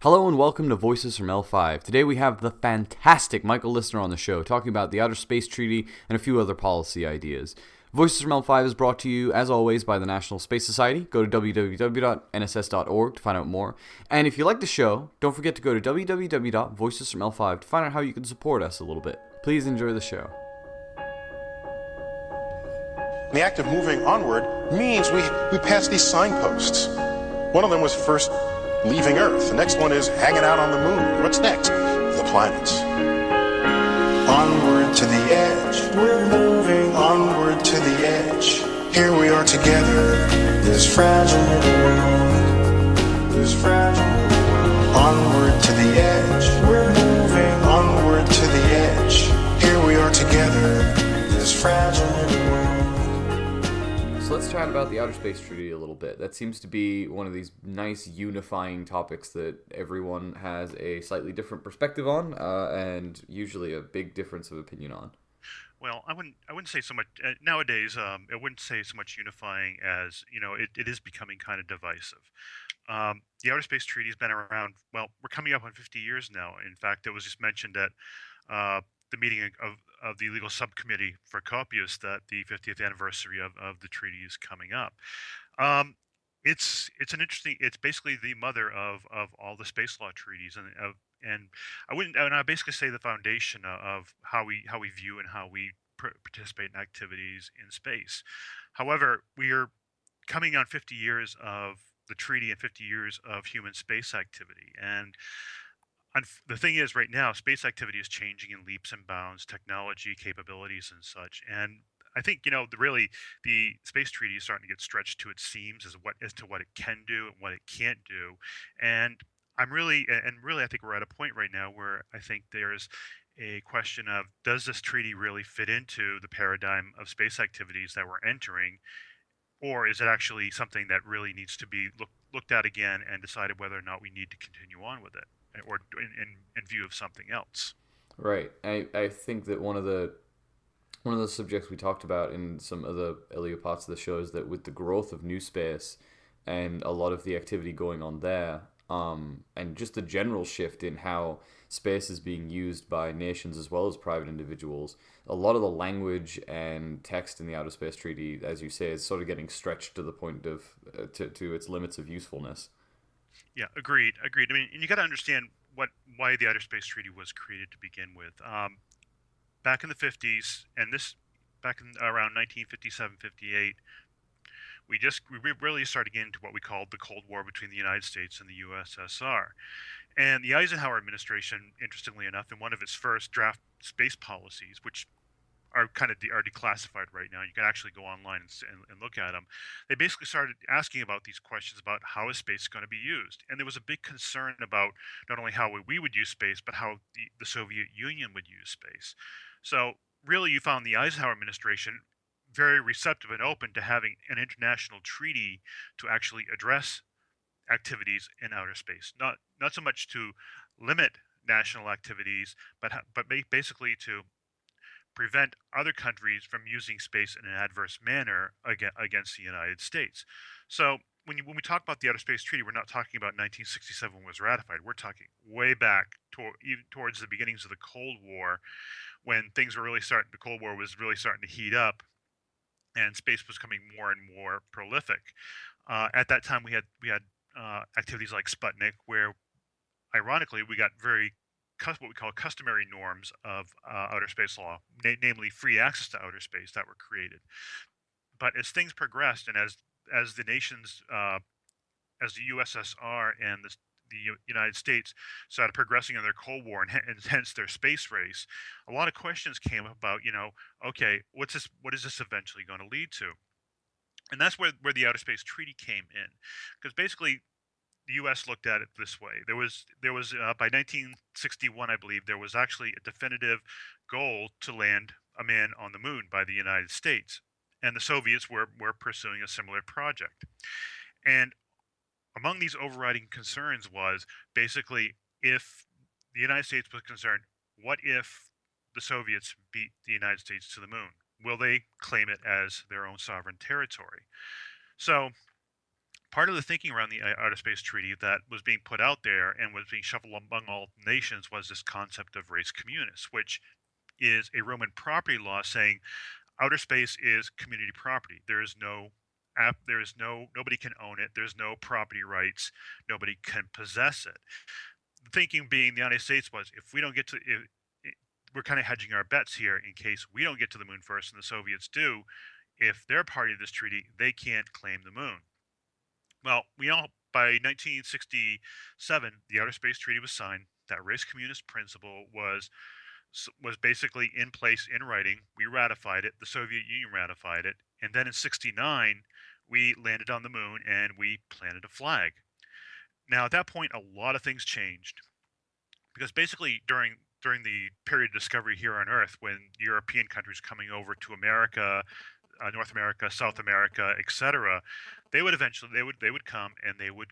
Hello and welcome to Voices from L5. Today we have the fantastic Michael Listner on the show talking about the Outer Space Treaty and a few other policy ideas. Voices from L5 is brought to you, as always, by the National Space Society. Go to www.nss.org to find out more. And if you like the show, don't forget to go to www.voicesfroml5 to find out how you can support us a little bit. Please enjoy the show. The act of moving onward means we pass these signposts. One of them was first leaving Earth. The next one is hanging out on the moon. What's next? The planets. Onward to the edge. We're moving onward to the edge. Here we are together. This fragile little world. This fragile little world. Onward to the edge. We're moving onward to the edge. Here we are together. This fragile little world. So let's chat about the Outer Space Treaty a little bit. That seems to be one of these nice unifying topics that everyone has a slightly different perspective on, and usually a big difference of opinion on. Well, I wouldn't say so much nowadays. I wouldn't say so much unifying as it is becoming kind of divisive. The Outer Space Treaty has been around. Well, we're coming up on 50 years now. In fact, it was just mentioned at the meeting of the legal subcommittee for COPIUS that the 50th anniversary of the treaty is coming up. It's an interesting. It's basically the mother of all the space law treaties, and I basically say the foundation of how we view and how we participate in activities in space. However, we are coming on 50 years of the treaty and 50 years of human space activity, and the thing is, right now, space activity is changing in leaps and bounds, technology, capabilities, and such. And I think the space treaty is starting to get stretched to its seams as to what it can do and what it can't do. And I think we're at a point right now where I think there's a question of, does this treaty really fit into the paradigm of space activities that we're entering, or is it actually something that really needs to be looked at again and decided whether or not we need to continue on with it, or in view of something else? Right. I think that one of the subjects we talked about in some of the earlier parts of the show is that with the growth of new space and a lot of the activity going on there, and just the general shift in how space is being used by nations as well as private individuals, a lot of the language and text in the Outer Space Treaty, as you say, is sort of getting stretched to the point of to its limits of usefulness. Yeah, agreed. I mean, and you got to understand why the Outer Space Treaty was created to begin with. Back in the 50s, and this back in around 1957, 58, we really started getting into what we called the Cold War between the United States and the USSR. And the Eisenhower administration, interestingly enough, in one of its first draft space policies, which are are declassified right now, you can actually go online and look at them. They basically started asking about these questions about how is space going to be used, and there was a big concern about not only how we would use space, but how the Soviet Union would use space. So really, you found the Eisenhower administration very receptive and open to having an international treaty to actually address activities in outer space. Not so much to limit national activities, basically to prevent other countries from using space in an adverse manner against the United States. So when we talk about the Outer Space Treaty, we're not talking about 1967 when it was ratified. We're talking way back even towards the beginnings of the Cold War, when the Cold War was really starting to heat up, and space was becoming more and more prolific. At that time, we had activities like Sputnik, where ironically we got what we call customary norms of outer space law, namely free access to outer space, that were created. But as things progressed, and as the nations, as the USSR and the United States started progressing in their Cold War, and hence their space race, a lot of questions came up about, okay, what is this eventually going to lead to? And that's where the Outer Space Treaty came in, because basically the U.S. looked at it this way. There was by 1961, I believe, there was actually a definitive goal to land a man on the moon by the United States, and the Soviets were pursuing a similar project. And among these overriding concerns was basically, if the United States was concerned, what if the Soviets beat the United States to the moon? Will they claim it as their own sovereign territory? So part of the thinking around the Outer Space Treaty that was being put out there and was being shuffled among all nations was this concept of res communis, which is a Roman property law saying outer space is community property. There is no there is nobody can own it. There's no property rights. Nobody can possess it. The thinking being the United States was if we don't get to we're kind of hedging our bets here in case we don't get to the moon first and the Soviets do. If they're party to this treaty, they can't claim the moon. Well, we all by 1967, the Outer Space Treaty was signed. That res communis principle was basically in place in writing. We ratified it. The Soviet Union ratified it, and then in '69, we landed on the moon and we planted a flag. Now, at that point, a lot of things changed because basically during the period of discovery here on Earth, when European countries coming over to America, North America, South America, etc., they would eventually they would come and they would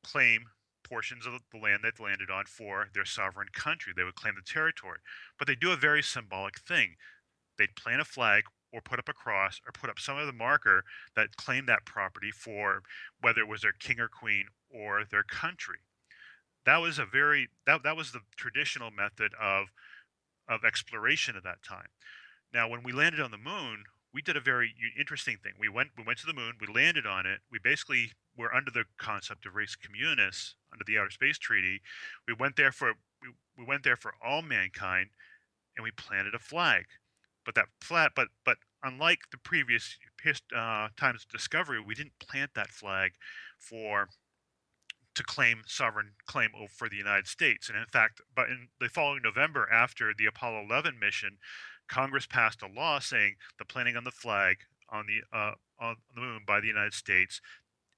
claim portions of the land they've landed on for their sovereign country. They would claim the territory, but they do a very symbolic thing. They'd plant a flag or put up a cross or put up some other marker that claimed that property for whether it was their king or queen or their country. That was a very that was the traditional method of exploration at that time. Now, when we landed on the moon, we did a very interesting thing. We went to the moon, we landed on it. We basically were under the concept of res communis under the Outer Space Treaty. We went there for we went there for all mankind, and we planted a flag. But unlike the previous times of discovery, we didn't plant that flag for to claim sovereign claim for the United States. And in fact, but in the following November, after the Apollo 11 mission, Congress passed a law saying the planting on the flag on the moon by the United States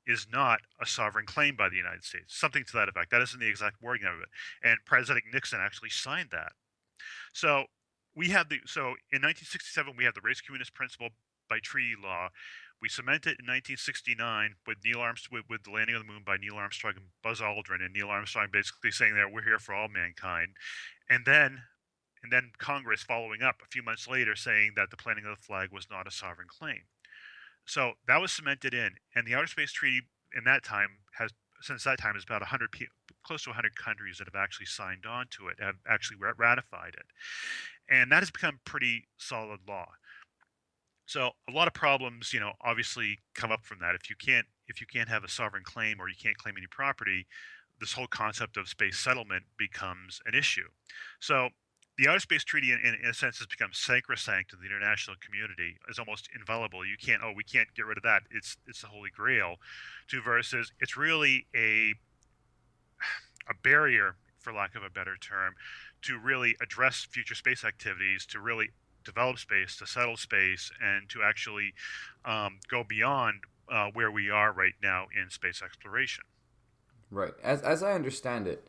is not a sovereign claim by the United States. Something to that effect. That isn't the exact wording of it. And President Nixon actually signed that. So in 1967 we have the res communis principle by treaty law. We cemented in 1969 with Neil Armstrong with the landing on the moon by Neil Armstrong and Buzz Aldrin, and Neil Armstrong basically saying that we're here for all mankind, and then Congress following up a few months later saying that the planting of the flag was not a sovereign claim. So that was cemented in, and the Outer Space Treaty in that time has since that time is about 100 close to 100 countries that have actually signed on to it, have actually ratified it, and that has become pretty solid law. So a lot of problems, obviously come up from that. If you can't have a sovereign claim or you can't claim any property, this whole concept of space settlement becomes an issue. So the Outer Space Treaty, in a sense, has become sacrosanct in the international community. It's almost inviolable. We can't get rid of that. It's the Holy Grail. To versus, it's really a barrier, for lack of a better term, to really address future space activities, to really develop space, to settle space, and to actually go beyond where we are right now in space exploration. Right. As I understand it,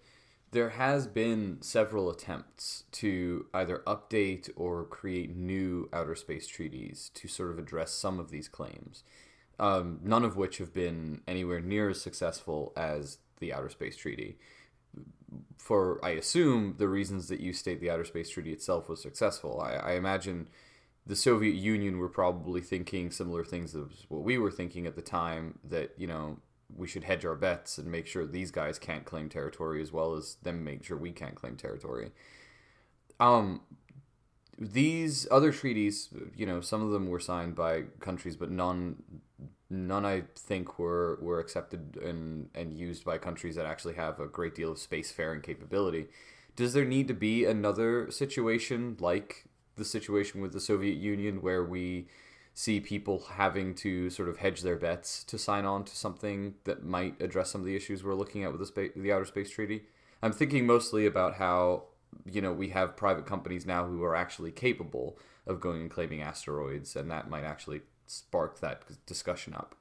there has been several attempts to either update or create new outer space treaties to sort of address some of these claims. None of which have been anywhere near as successful as the Outer Space Treaty. For, I assume, the reasons that you state the Outer Space Treaty itself was successful. I imagine the Soviet Union were probably thinking similar things as what we were thinking at the time, that, we should hedge our bets and make sure these guys can't claim territory as well as them make sure we can't claim territory. These other treaties, some of them were signed by countries, but none I think were accepted and used by countries that actually have a great deal of spacefaring capability. Does there need to be another situation like the situation with the Soviet Union where we see people having to sort of hedge their bets to sign on to something that might address some of the issues we're looking at with the Outer Space Treaty? I'm thinking mostly about how, we have private companies now who are actually capable of going and claiming asteroids, and that might actually spark that discussion up.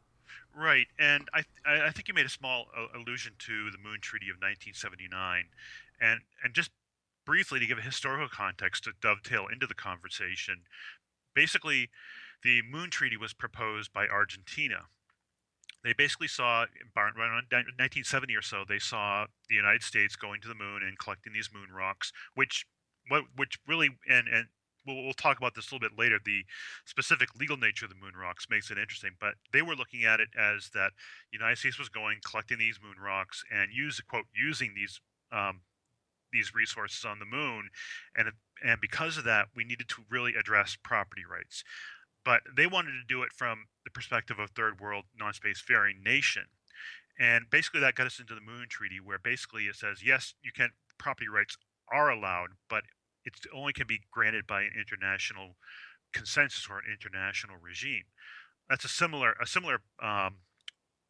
Right, and I think you made a small allusion to the Moon Treaty of 1979, and just briefly to give a historical context to dovetail into the conversation. Basically, the Moon Treaty was proposed by Argentina. They basically saw around 1970 or so. They saw the United States going to the moon and collecting these moon rocks, which really and we'll talk about this a little bit later. The specific legal nature of the moon rocks makes it interesting, but they were looking at it as that the United States was going collecting these moon rocks and using these resources on the moon, and and because of that, we needed to really address property rights. But they wanted to do it from the perspective of third world non-space faring nation. And basically that got us into the Moon Treaty, where basically it says, yes, you can property rights are allowed, but it only can be granted by an international consensus or an international regime. That's a similar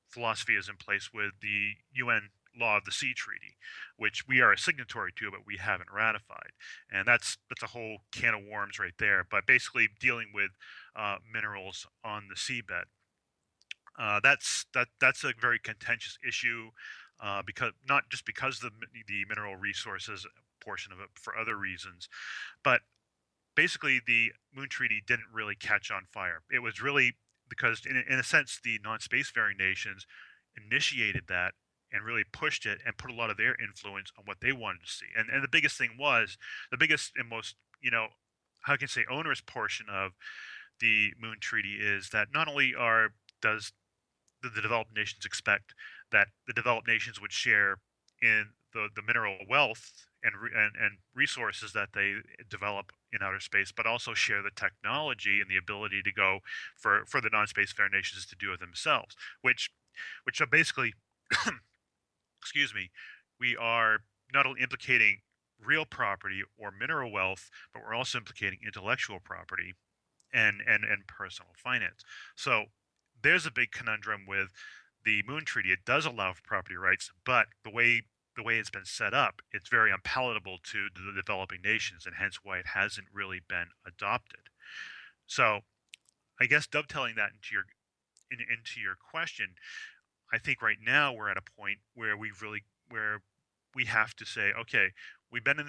philosophy is in place with the UN Law of the Sea Treaty, which we are a signatory to, but we haven't ratified. And that's a whole can of worms right there. But basically, dealing with minerals on the seabed. That's a very contentious issue, because not just because the mineral resources portion of it, for other reasons, but basically the Moon Treaty didn't really catch on fire. It was really because, in a sense, the non-spacefaring nations initiated that and really pushed it and put a lot of their influence on what they wanted to see. And the biggest thing was the biggest and most, how can I say, onerous portion of the Moon Treaty is that not only does the developed nations expect that the developed nations would share in the mineral wealth and resources that they develop in outer space, but also share the technology and the ability to go for the non-space fair nations to do it themselves, which are basically, excuse me, we are not only implicating real property or mineral wealth, but we're also implicating intellectual property and personal finance. So there's a big conundrum with the Moon Treaty. It does allow for property rights, but the way it's been set up, it's very unpalatable to the developing nations, and hence why it hasn't really been adopted. So I guess dovetailing that into your question, I think right now we're at a point where we have to say, okay, we've been in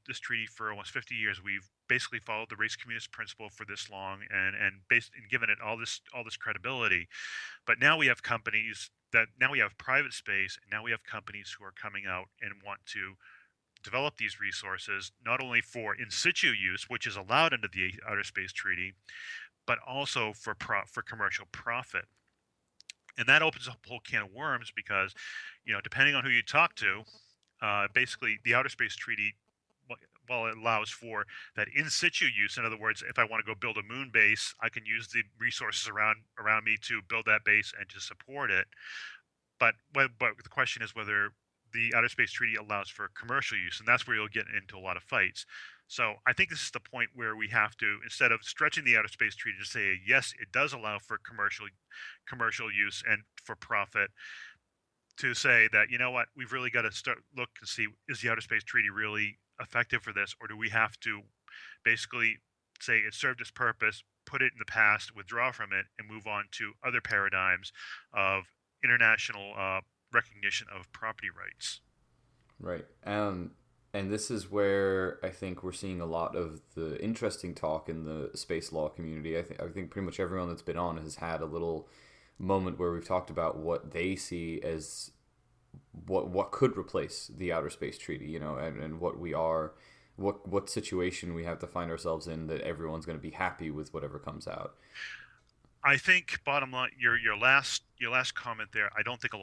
this treaty for almost 50 years. We've basically followed the race communist principle for this long, and given it all this credibility. But now we have now we have private space, and now we have companies who are coming out and want to develop these resources not only for in situ use, which is allowed under the Outer Space Treaty, but also for commercial profit. And that opens up a whole can of worms because, depending on who you talk to, basically the Outer Space Treaty, while it allows for that in situ use, in other words, if I want to go build a moon base, I can use the resources around me to build that base and to support it. But the question is whether the Outer Space Treaty allows for commercial use, and that's where you'll get into a lot of fights. So I think this is the point where we have to, instead of stretching the Outer Space Treaty to say yes, it does allow for commercial use and for profit, to say that, what, we've really got to look and see, is the Outer Space Treaty really effective for this, or do we have to basically say it served its purpose, put it in the past, withdraw from it, and move on to other paradigms of international recognition of property rights. Right. And this is where I think we're seeing a lot of the interesting talk in the space law community. I think pretty much everyone that's been on has had a little moment where we've talked about what they see as what could replace the Outer Space Treaty, and what situation we have to find ourselves in that everyone's going to be happy with whatever comes out. I think bottom line, your last comment there, I don't think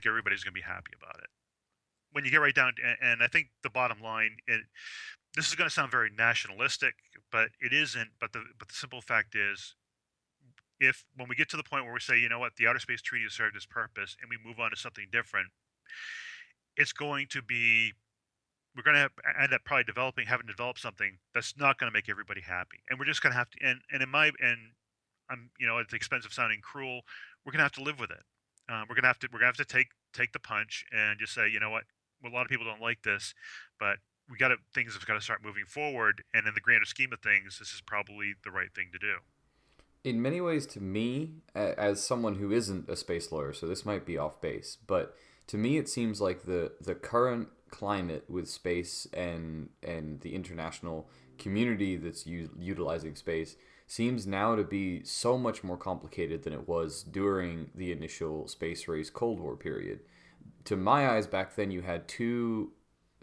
everybody's going to be happy about it. When you get right down, and I think the bottom line, this is going to sound very nationalistic, but it isn't. But the simple fact is, if when we get to the point where we say, the Outer Space Treaty has served its purpose, and we move on to something different, it's going to be we're going to end up probably having to develop something that's not going to make everybody happy, and we're just going to have to. And I'm at the expense of sounding cruel, we're going to have to live with it. We're gonna have to take the punch and just say, what, well, a lot of people don't like this, but things have got to start moving forward, and in the grander scheme of things, this is probably the right thing to do. In many ways, to me, as someone who isn't a space lawyer, so this might be off base, but to me it seems like the current climate with space and the international community that's utilizing space seems now to be so much more complicated than it was during the initial space race Cold War period. To my eyes, back then you had two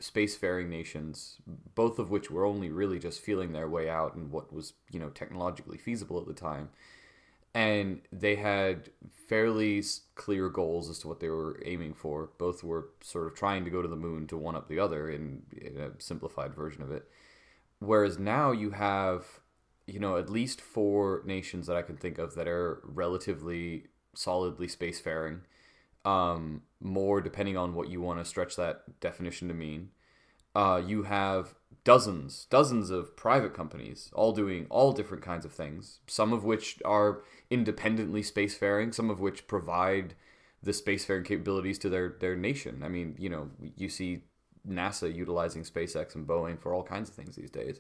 spacefaring nations, both of which were only really just feeling their way out in what was, technologically feasible at the time. And they had fairly clear goals as to what they were aiming for. Both were sort of trying to go to the moon to one up the other in a simplified version of it. Whereas now you have, at least four nations that I can think of that are relatively solidly spacefaring. More depending on what you want to stretch that definition to mean. You have dozens of private companies, all doing all different kinds of things. Some of which are independently spacefaring, some of which provide the spacefaring capabilities to their nation. I mean, you see NASA utilizing SpaceX and Boeing for all kinds of things these days.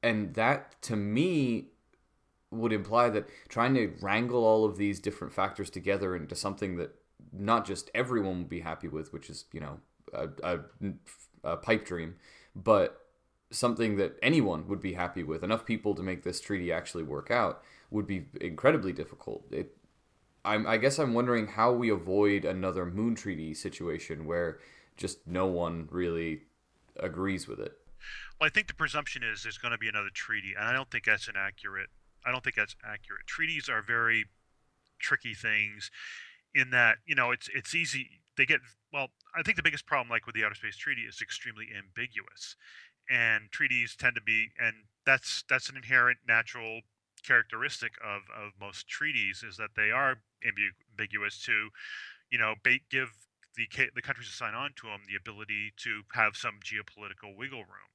And that, to me, would imply that trying to wrangle all of these different factors together into something that not just everyone would be happy with, which is, a pipe dream, but something that anyone would be happy with, enough people to make this treaty actually work out, would be incredibly difficult. I guess I'm wondering how we avoid another moon treaty situation where just no one really agrees with it. Well, I think the presumption is there's going to be another treaty, and I don't think that's an accurate. I don't think that's accurate. Treaties are very tricky things in that it's easy. They get well. I think the biggest problem, like with the outer space treaty, is extremely ambiguous, and treaties tend to be, and that's an inherent natural characteristic of most treaties is that they are ambiguous to give the countries who sign on to them the ability to have some geopolitical wiggle room.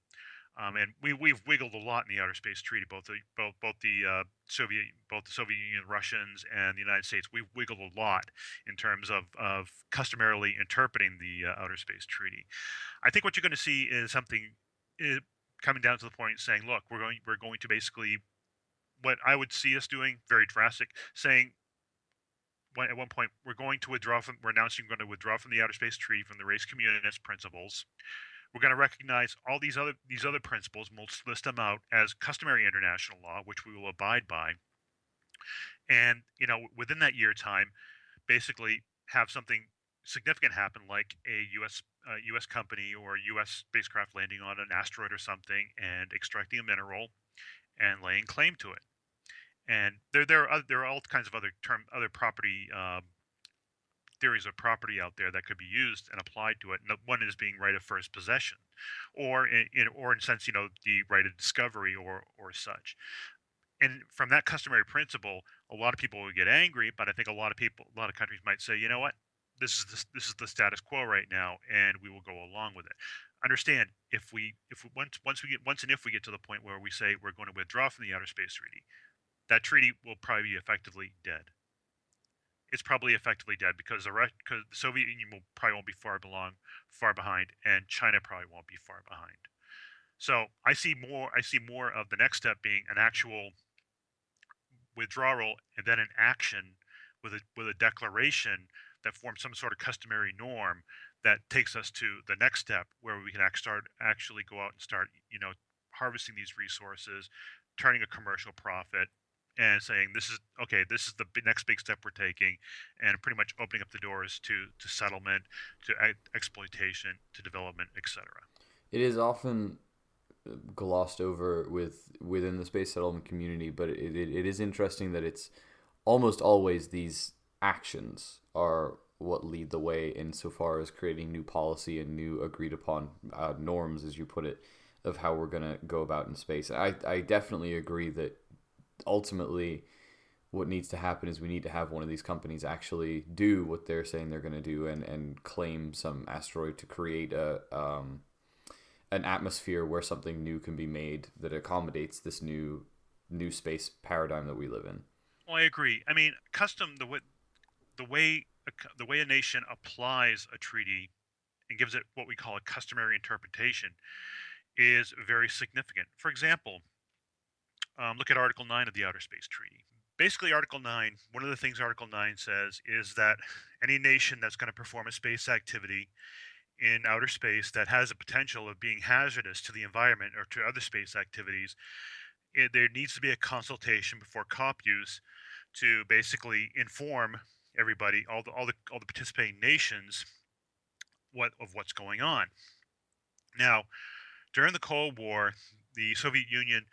And we've wiggled a lot in the outer space treaty, both the Soviet Union, Russians, and the United States. We've wiggled a lot in terms of customarily interpreting the outer space treaty. I think what you're going to see is something uh, coming down to the point saying, look, we're going to basically what I would see us doing, very drastic, saying at one point we're announcing we're going to withdraw from the outer space treaty from the race communist principles. We're going to recognize all these other principles, and we'll list them out as customary international law, which we will abide by. And within that year time, basically have something significant happen, like a U.S. company or U.S. spacecraft landing on an asteroid or something and extracting a mineral and laying claim to it. And there are all kinds of other property theories of property out there that could be used and applied to it. And one is being right of first possession, or in a sense, the right of discovery or such. And from that customary principle, a lot of people would get angry, but I think a lot of countries might say, you know what, this is the status quo right now, and we will go along with it. Understand, if we once and if we get to the point where we say we're going to withdraw from the outer space treaty, that treaty will probably be effectively dead. It's probably effectively dead because because the Soviet Union will probably won't be far behind, and China probably won't be far behind. So I see more of the next step being an actual withdrawal and then an action with a declaration that forms some sort of customary norm that takes us to the next step where we can actually go out and start harvesting these resources, turning a commercial profit, and saying this is okay, this is the next big step we're taking, and pretty much opening up the doors to settlement, to exploitation, to development, etc. It is often glossed over within the space settlement community, but it is interesting that it's almost always these actions are what lead the way insofar as creating new policy and new agreed upon norms, as you put it, of how we're going to go about in space. I definitely agree that ultimately what needs to happen is we need to have one of these companies actually do what they're saying they're going to do and claim some asteroid to create an atmosphere where something new can be made that accommodates this new space paradigm that we live in. Well, I agree. I mean, the way the way a nation applies a treaty and gives it what we call a customary interpretation is very significant. For example, look at Article 9 of the Outer Space Treaty. Basically, Article 9, one of the things Article 9 says is that any nation that's going to perform a space activity in outer space that has a potential of being hazardous to the environment or to other space activities, there needs to be a consultation before COP use to basically inform everybody, all the participating nations, what's going on. Now, during the Cold War, the Soviet Union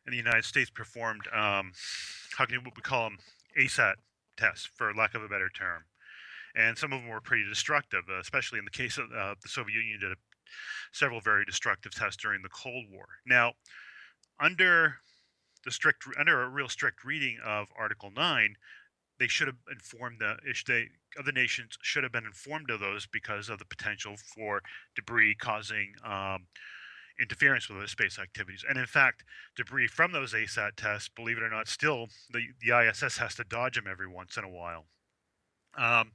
and the United States performed, what we call them, ASAT tests, for lack of a better term. And some of them were pretty destructive, especially in the case of the Soviet Union did several very destructive tests during the Cold War. Now, under under a real strict reading of Article 9, they should have informed the nations should have been informed of those because of the potential for debris causing interference with those space activities. And in fact, debris from those ASAT tests, believe it or not, still the ISS has to dodge them every once in a while. Um,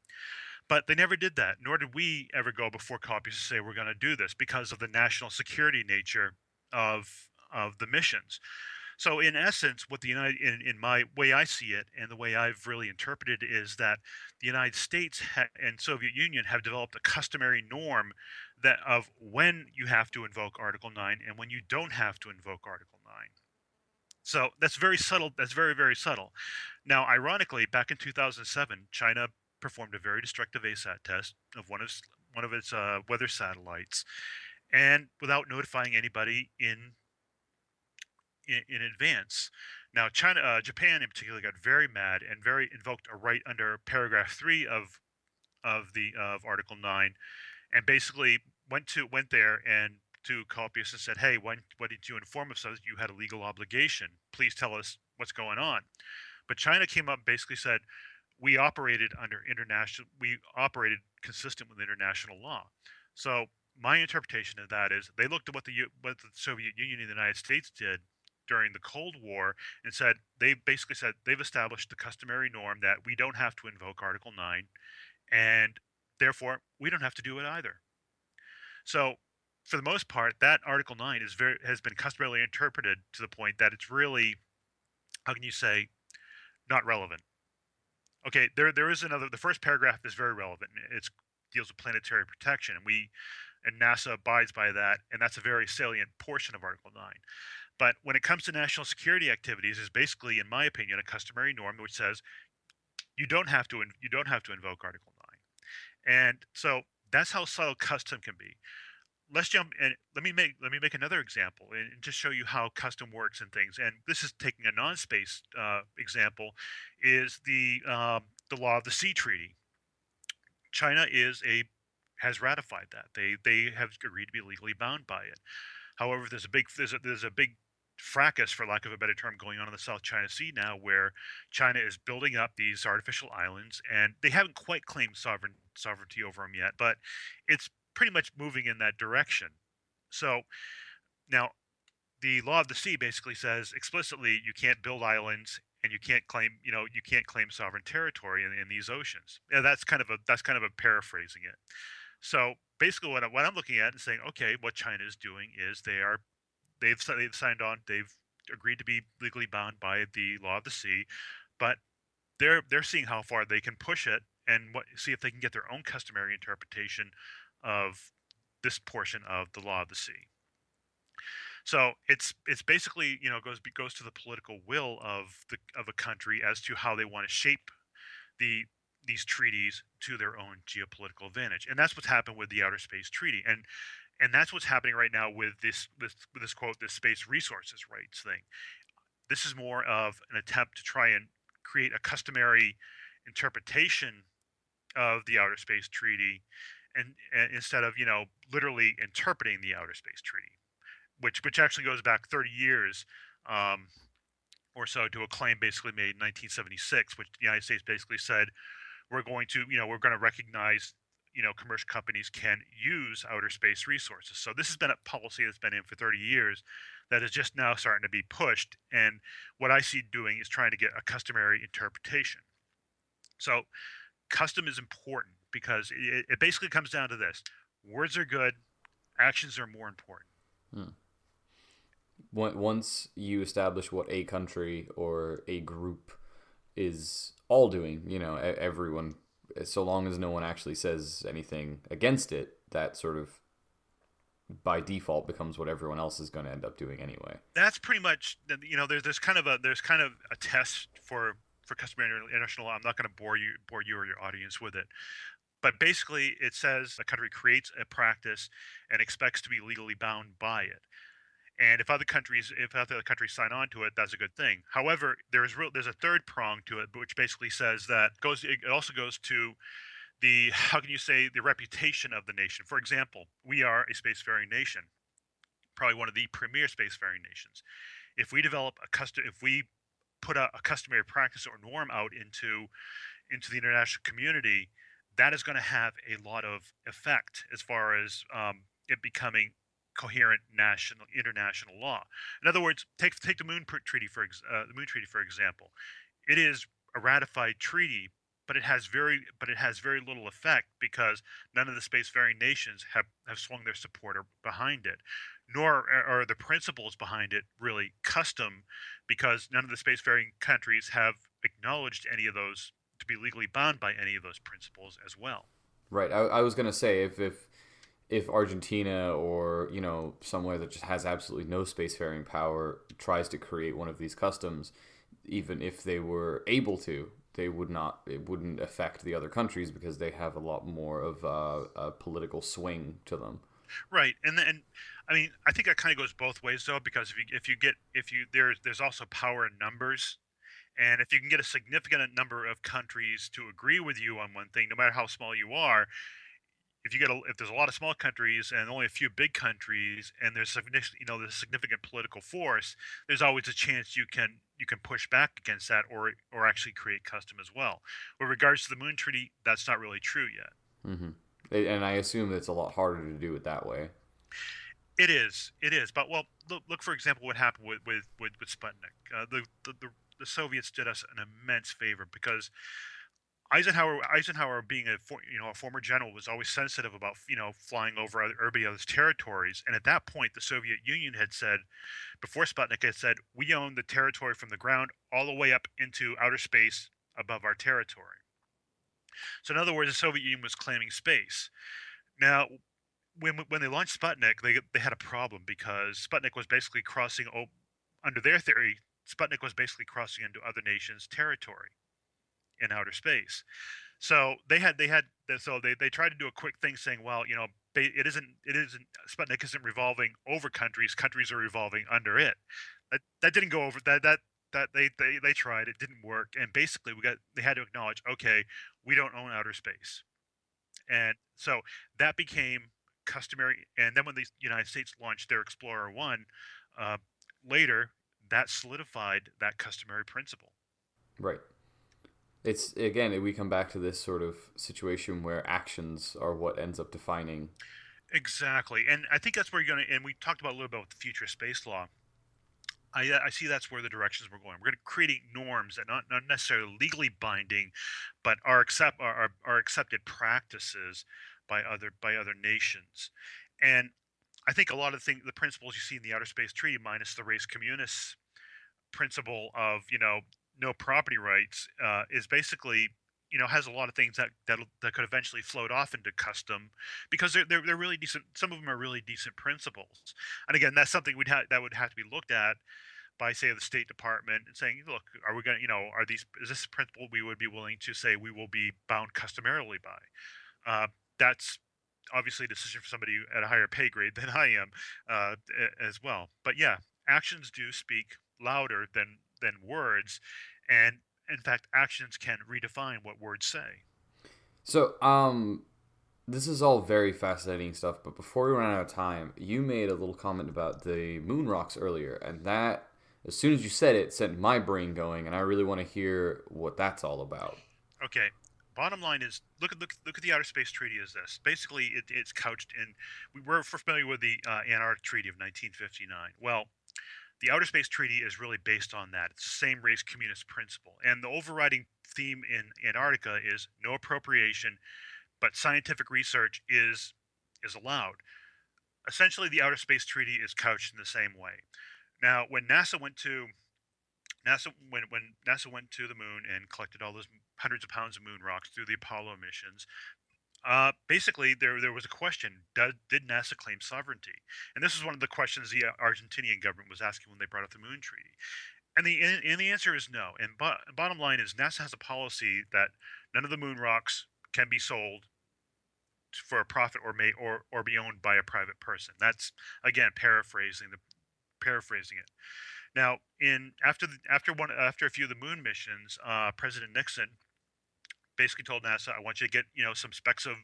but they never did that, nor did we ever go before Congress to say we're going to do this because of the national security nature of the missions. So in essence, what the in my way I see it, and the way I've really interpreted it, is that the United States and Soviet Union have developed a customary norm that of when you have to invoke Article 9 and when you don't have to invoke Article 9. So that's very subtle. That's very, very subtle. Now, ironically, back in 2007, China performed a very destructive ASAT test of one of its weather satellites, and without notifying anybody in advance. Now, Japan in particular got very mad and very invoked a right under paragraph 3 of Article 9, and basically went there and to Copius and said, "Hey, why did you inform us that you had a legal obligation? Please tell us what's going on." But China came up and basically said, we operated consistent with international law. So my interpretation of that is they looked at what the Soviet Union and the United States did during the Cold War and they basically said they've established the customary norm that we don't have to invoke Article 9, and therefore we don't have to do it either. So for the most part, that Article 9 has been customarily interpreted to the point that it's really, how can you say, not relevant. Okay, there is another. The first paragraph is very relevant. It deals with planetary protection, and NASA abides by that, and that's a very salient portion of Article 9. But when it comes to national security activities, is basically, in my opinion, a customary norm which says you don't have to invoke Article 9, and so that's how subtle custom can be. Let's jump and let me make another example and just show you how custom works and things. And this is taking a non-space example, is the Law of the Sea Treaty. China has ratified that. They have agreed to be legally bound by it. However, there's a big fracas, for lack of a better term, going on in the South China Sea now, where China is building up these artificial islands, and they haven't quite claimed sovereignty over them yet, but it's pretty much moving in that direction. So now the law of the sea basically says explicitly you can't build islands and you can't claim sovereign territory in these oceans. Yeah, that's kind of a paraphrasing it. So basically, what I'm looking at and saying, okay, what China is doing is they've signed on, they've agreed to be legally bound by the law of the sea, but they're seeing how far they can push it and see if they can get their own customary interpretation of this portion of the law of the sea. So it's basically, goes to the political will of a country as to how they want to shape these treaties to their own geopolitical advantage, and that's what's happened with the Outer Space Treaty, and that's what's happening right now with this quote, this space resources rights thing. This is more of an attempt to try and create a customary interpretation of the Outer Space Treaty, and instead of literally interpreting the Outer Space Treaty, which actually goes back 30 years or so to a claim basically made in 1976, which the United States basically said we're going to recognize commercial companies can use outer space resources. So this has been a policy that's been in for 30 years that is just now starting to be pushed, and what I see doing is trying to get a customary interpretation. So custom is important because it basically comes down to this: words are good, actions are more important. Hmm. Once you establish what a country or a group is all doing, everyone, so long as no one actually says anything against it, that sort of by default becomes what everyone else is going to end up doing anyway. That's pretty much, there's kind of a test for customary international law. I'm not going to bore you or your audience with it. But basically, it says a country creates a practice and expects to be legally bound by it. And if other countries sign on to it, that's a good thing. However, there's a third prong to it, which basically says that goes it also goes to the how can you say the reputation of the nation. For example, we are a spacefaring nation, probably one of the premier spacefaring nations. If we develop if we put a customary practice or norm out into the international community, that is going to have a lot of effect as far as it becoming coherent national international law. In other words, take the the Moon Treaty for example. It is a ratified treaty, but it has very little effect because none of the spacefaring nations have swung their support behind it, nor are the principles behind it really custom, because none of the spacefaring countries have acknowledged any of those to be legally bound by any of those principles as well. Right. I was gonna say if Argentina or somewhere that just has absolutely no spacefaring power tries to create one of these customs, even if they were able to, they would not. It wouldn't affect the other countries because they have a lot more of a political swing to them. Right, and I mean, I think that kind of goes both ways though, because if you there's also power in numbers. And if you can get a significant number of countries to agree with you on one thing, no matter how small you are, if there's a lot of small countries and only a few big countries, and there's significant political force, there's always a chance you can push back against that, or actually create custom as well. With regards to the Moon Treaty, that's not really true yet. Hmm. And I assume it's a lot harder to do it that way. It is. But well, look for example what happened with Sputnik. The Soviets did us an immense favor because Eisenhower, being a former general, was always sensitive about flying over everybody else's territories. And at that point, the Soviet Union had said, before Sputnik, had said, we own the territory from the ground all the way up into outer space above our territory. So in other words, the Soviet Union was claiming space. Now, when they launched Sputnik, they had a problem because Sputnik was basically under their theory, Sputnik was basically crossing into other nations' territory in outer space. So they tried to do a quick thing saying, well, it isn't Sputnik isn't revolving over countries, countries are revolving under it. That didn't go over that they tried, it didn't work, and basically they had to acknowledge, okay, we don't own outer space. And so that became customary. And then when the United States launched their Explorer 1 uh, later, that solidified that customary principle. Right. It's again we come back to this sort of situation where actions are what ends up defining. Exactly. And I think that's where you're going to, and we talked about a little bit with the future space law. I see that's where the directions we're going. We're going to create norms that not necessarily legally binding, but are accepted practices by other nations. And I think a lot of the principles you see in the Outer Space Treaty, minus the res communis principle of no property rights, is basically has a lot of things that could eventually float off into custom, because they're really decent. Some of them are really decent principles, and again, that's something that would have to be looked at by, say, the State Department, and saying, look, are we going to, are these, is this a principle we would be willing to say we will be bound customarily by? That's obviously a decision for somebody at a higher pay grade than I am, as well. But yeah, actions do speak louder than words, and in fact, actions can redefine what words say. So, this is all very fascinating stuff. But before we run out of time, you made a little comment about the moon rocks earlier, and that, as soon as you said it, sent my brain going, and I really want to hear what that's all about. Okay. Bottom line is, look at the Outer Space Treaty as this. Basically, it's couched in. We're familiar with the Antarctic Treaty of 1959. Well, the Outer Space Treaty is really based on that. It's the same res communis principle, and the overriding theme in Antarctica is no appropriation, but scientific research is allowed. Essentially, the Outer Space Treaty is couched in the same way. Now, when NASA went to the moon and collected all those hundreds of pounds of moon rocks through the Apollo missions, basically there was a question: did NASA claim sovereignty? And this is one of the questions the Argentinian government was asking when they brought up the Moon Treaty. And the answer is no. And bottom line is NASA has a policy that none of the moon rocks can be sold for a profit or be owned by a private person. That's again paraphrasing it. Now, in after a few of the moon missions, President Nixon basically told NASA, "I want you to get some specks of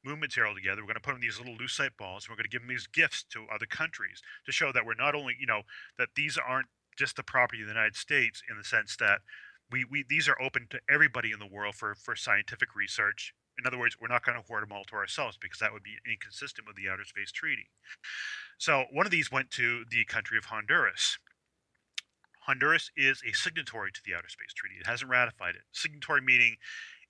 moon material together. We're going to put them in these little lucite balls. And we're going to give them these gifts to other countries to show that we're not only that these aren't just the property of the United States in the sense that we these are open to everybody in the world for scientific research. In other words, we're not going to hoard them all to ourselves because that would be inconsistent with the Outer Space Treaty." So one of these went to the country of Honduras. Honduras is a signatory to the Outer Space Treaty. It hasn't ratified it. Signatory meaning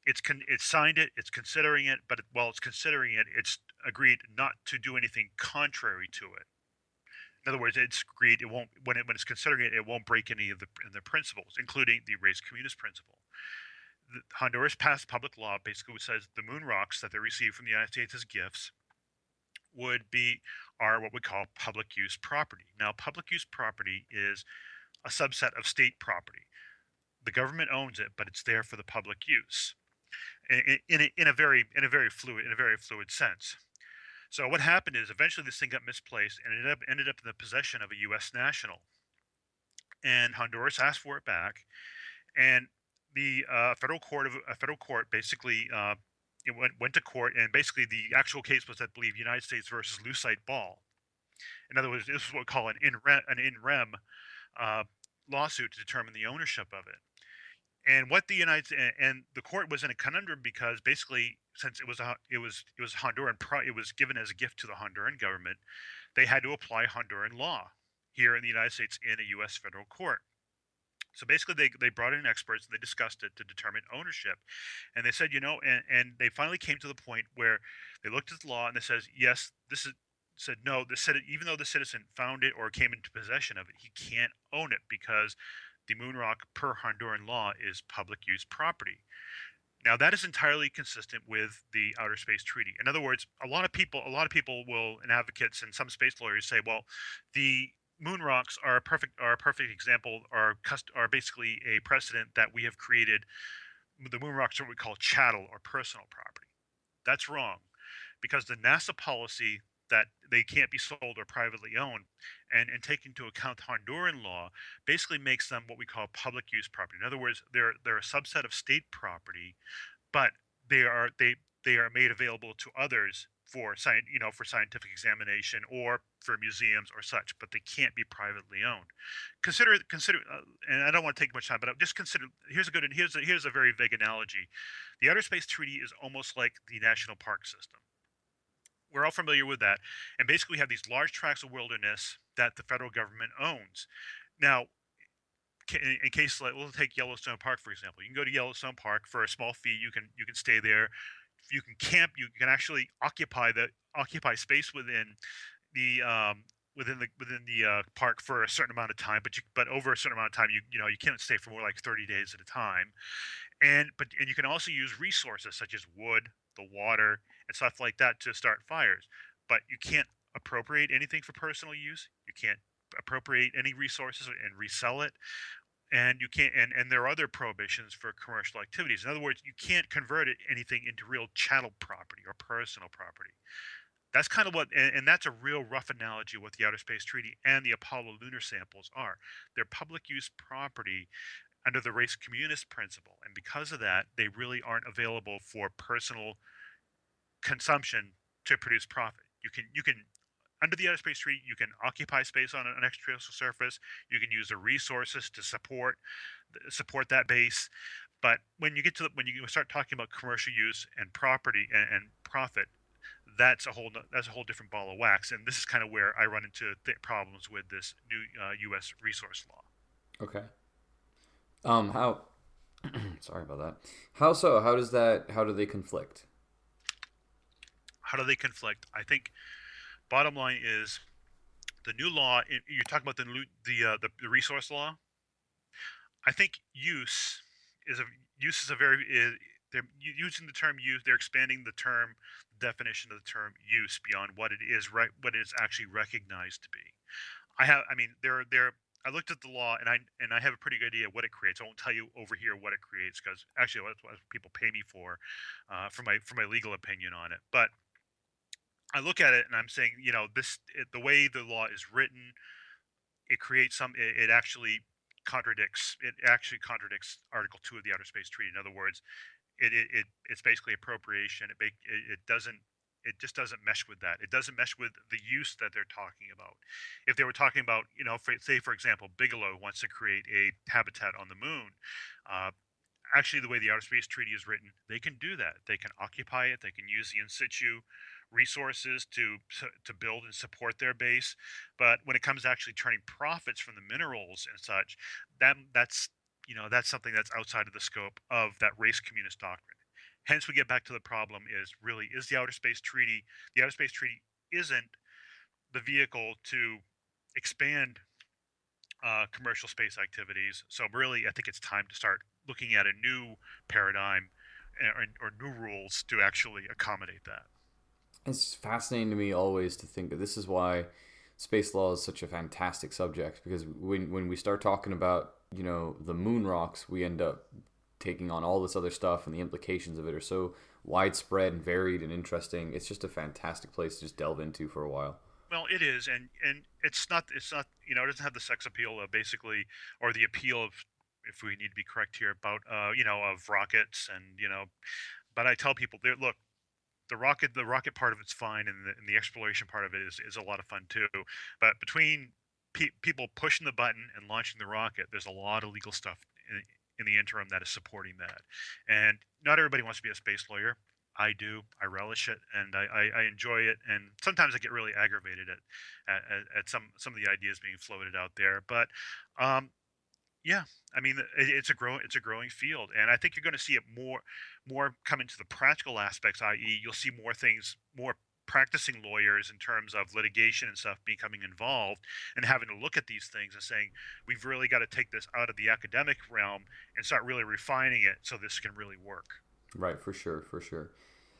it's signed it, it's considering it, but while it's considering it, it's agreed not to do anything contrary to it. In other words, it's agreed it won't when it's considering it, it won't break any of the principles, including the res communis principle. Honduras passed public law basically which says the moon rocks that they receive from the United States as gifts are what we call public use property. Now, public use property is a subset of state property. The government owns it, but it's there for the public use in a very fluid sense. So what happened is eventually this thing got misplaced and ended up in the possession of a U.S. national, and Honduras asked for it back, and the federal court basically it went to court, and basically the actual case was, I believe, United States versus Lucite Ball. In other words, this is what we call an in rem lawsuit to determine the ownership of it. And what the and the court was in a conundrum because basically, since it was Honduran, it was given as a gift to the Honduran government, they had to apply Honduran law here in the United States in a U.S. federal court. So basically, they brought in experts and they discussed it to determine ownership, and they said, and they finally came to the point where they looked at the law and they says, yes, this is said no. Even though the citizen found it or came into possession of it, he can't own it because the moon rock per Honduran law is public use property. Now that is entirely consistent with the Outer Space Treaty. In other words, a lot of people will, and advocates and some space lawyers say, well, the moon rocks are a perfect example, are basically a precedent that we have created. The moon rocks are what we call chattel or personal property. That's wrong, because the NASA policy that they can't be sold or privately owned, and take into account Honduran law, basically makes them what we call public use property. In other words, they're a subset of state property, but they are made available to others for for scientific examination or for museums or such, but they can't be privately owned. Consider, and I don't want to take much time, but just consider. Here's a very vague analogy. The Outer Space Treaty is almost like the national park system. We're all familiar with that. And basically, we have these large tracts of wilderness that the federal government owns. Now, in case like we'll take Yellowstone Park for example. You can go to Yellowstone Park for a small fee. You can stay there. You can camp. You can actually occupy space within the park for a certain amount of time. But over a certain amount of time, you can't stay for more like 30 days at a time. And you can also use resources such as wood, the water, and stuff like that to start fires. But you can't appropriate anything for personal use. You can't appropriate any resources and resell it. And you can't and there are other prohibitions for commercial activities. In other words, you can't convert anything into real chattel property or personal property. That's kind of what, and that's a real rough analogy of what the Outer Space Treaty and the Apollo lunar samples are. They're public use property under the res communis principle, and because of that, they really aren't available for personal consumption to produce profit. You can under the Outer Space Treaty, you can occupy space on an extraterrestrial surface. You can use the resources to support that base. But when you start talking about commercial use and property and profit, that's a whole different ball of wax. And this is kind of where I run into problems with this new U.S. resource law. Okay. How? Sorry about that. How so? How do they conflict? How do they conflict? I think bottom line is the new law. You're talking about the resource law. I think use is a very they're using the term use. They're expanding the definition of the term use beyond what it is actually recognized to be. I looked at the law, and I have a pretty good idea what it creates. I won't tell you over here what it creates because actually that's what people pay me for my legal opinion on it. But I look at it and I'm saying, the way the law is written, it creates it actually contradicts Article 2 of the Outer Space Treaty. In other words, it's basically appropriation. It just doesn't mesh with that. It doesn't mesh with the use that they're talking about. If they were talking about, say for example, Bigelow wants to create a habitat on the moon. Uh, Actually, the way the Outer Space Treaty is written, they can do that. They can occupy it. They can use the in situ resources to build and support their base. But when it comes to actually turning profits from the minerals and such, that's something that's outside of the scope of that race communist doctrine. Hence, we get back to the problem: is the Outer Space Treaty? The Outer Space Treaty isn't the vehicle to expand commercial space activities. So really, I think it's time to start looking at a new paradigm or new rules to actually accommodate that. It's fascinating to me always to think that this is why space law is such a fantastic subject, because when we start talking about, the moon rocks, we end up taking on all this other stuff, and the implications of it are so widespread and varied and interesting. It's just a fantastic place to just delve into for a while. Well, it is, and it's not it doesn't have the sex appeal of basically, or the appeal of, if we need to be correct here, about of rockets and But I tell people, look, the rocket part of it's fine, and the exploration part of it is a lot of fun too. But between people pushing the button and launching the rocket, there's a lot of legal stuff in the interim that is supporting that. And not everybody wants to be a space lawyer. I do. I relish it, and I enjoy it. And sometimes I get really aggravated at some of the ideas being floated out there. But yeah, I mean, it's a growing field, and I think you're going to see it more come into the practical aspects. I.e., you'll see more things, more practicing lawyers in terms of litigation and stuff becoming involved and having to look at these things and saying, we've really got to take this out of the academic realm and start really refining it so this can really work. Right, for sure, for sure.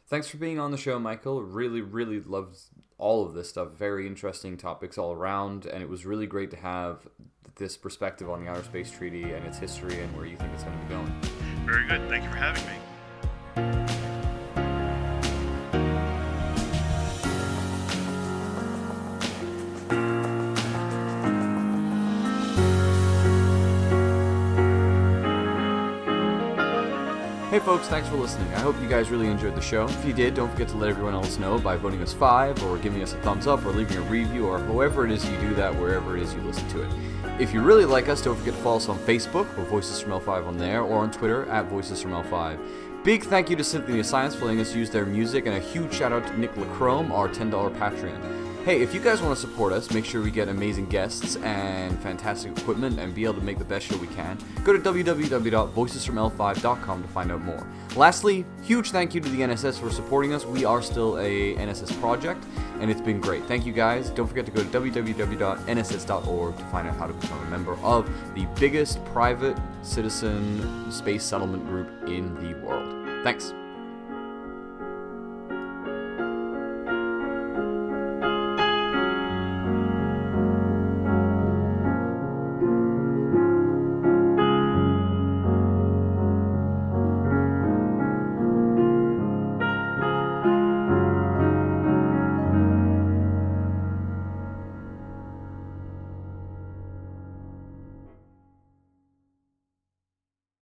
Thanks for being on the show, Michael. Really, really loved all of this stuff. Very interesting topics all around, and it was really great to have this perspective on the Outer Space Treaty and its history and where you think it's going to be going. Very good. Thank you for having me. Hey folks, thanks for listening. I hope you guys really enjoyed the show. If you did, don't forget to let everyone else know by voting us 5 or giving us a thumbs up or leaving a review or however it is you do that, wherever it is you listen to it. If you really like us, don't forget to follow us on Facebook or Voices from L5 on there, or on Twitter at Voices from L5. Big thank you to Symphony of Science for letting us use their music, and a huge shout out to Nick Lacrome, our $10 Patreon. Hey, if you guys want to support us, make sure we get amazing guests and fantastic equipment and be able to make the best show we can, go to www.voicesfroml5.com to find out more. Lastly, huge thank you to the NSS for supporting us. We are still a NSS project, and it's been great. Thank you guys. Don't forget to go to www.nss.org to find out how to become a member of the biggest private citizen space settlement group in the world. Thanks.